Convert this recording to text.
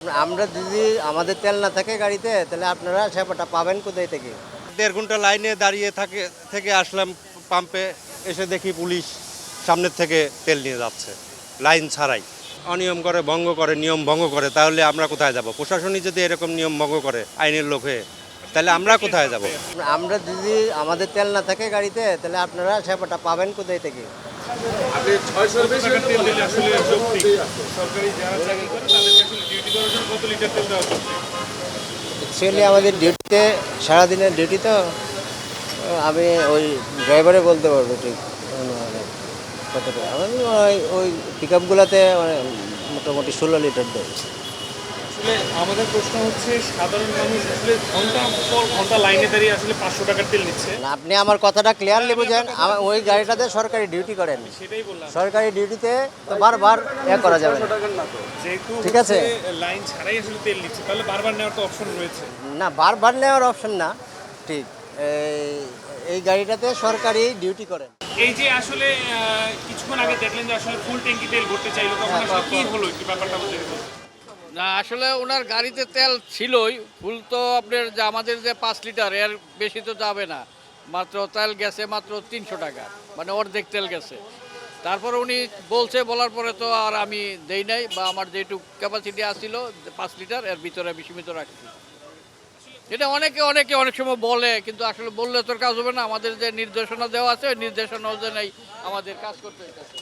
আমরা যদি আমাদের তেল না থাকে গাড়িতে তাহলে আপনারা সেবাটা পাবেন কোথায় থেকে? 1.5 ঘন্টা লাইনে দাঁড়িয়ে থেকে আসলাম পাম্পে, এসে দেখি পুলিশ সামনের থেকে তেল নিয়ে যাচ্ছে লাইন ছাড়াই। অনিয়ম করে, ভঙ্গ করে, নিয়ম ভঙ্গ করে, তাহলে আমরা কোথায় যাব? প্রশাসনই যদি এরকম নিয়ম ভঙ্গ করে আইনের লোক হয়ে, তাহলে আমরা কোথায় যাব? আমরা যদি আমাদের তেল না থাকে গাড়িতে তাহলে আপনারা সেবাটা পাবেন কোথায় থেকে? আপনি 600 বেশি টাকার তেল দিলে আসলে যৌক্তিক। সরকারি যারা চাকরি করে তাদেরকে আসলে ডিউটি করার জন্য কত লিটার তেল দেওয়া যৌক্তিক? অ্যাকচুয়ালি আমাদের ডিউটিতে সারাদিনের ডিউটি তো আমি ওই ড্রাইভারে বলতে পারবো ঠিক মানে কতটা। আমি ওই পিক আপগুলোতে মানে মোটামুটি 16 লিটার দেয়। আসলে আমাদের প্রশ্ন হচ্ছে সাধারণ মানুষ আসলে ঘন্টা পর ঘন্টা লাইনে দাঁড়িয়ে আসলে 500 টাকার তেল নিচ্ছে। না, আপনি আমার কথাটা ক্লিয়ারলি বুঝেন। ওই গাড়িটাতে সরকারি ডিউটি করেন, সেটাই বললাম। সরকারি ডিউটিতে তো বারবার করা যাবে না। যেহেতু ঠিক আছে। লাইন ছাড়াই আসলে তেল নিচ্ছে, তাহলে বারবার নেওয়ার তো অপশন রয়েছে। না, বারবার নেওয়ার অপশন না, ঠিক। এই গাড়িটাতে সরকারি ডিউটি করেন। এই যে আসলে কিছুক্ষণ আগে দেখলেন যে আসলে ফুল ট্যাঙ্কি তেল ভরতে চাইলো, তখন আসলে কি হলো একটু ব্যাপারটা বলতে দিন। না, আসলে ওনার গাড়িতে তেল ছিলই ফুল, তো আপনার যে আমাদের যে 5 লিটার এর বেশি তো যাবে না, মাত্র তেল গেছে মাত্র 300 টাকা, মানে অর্ধেক তেল গেছে। তারপর উনি বলার পরে তো আর আমি দেই নাই, বা আমার যেটুকু ক্যাপাসিটি আসছিল 5 লিটার এর ভিতরে আমি সীমিত রাখছি। এটা অনেকে অনেক সময় বলে, কিন্তু আসলে বললে তোর কাজ হবে না। আমাদের যে নির্দেশনা দেওয়া আছে ওই নির্দেশনা অনুযায়ী আমাদের কাজ করতে হইতেছে।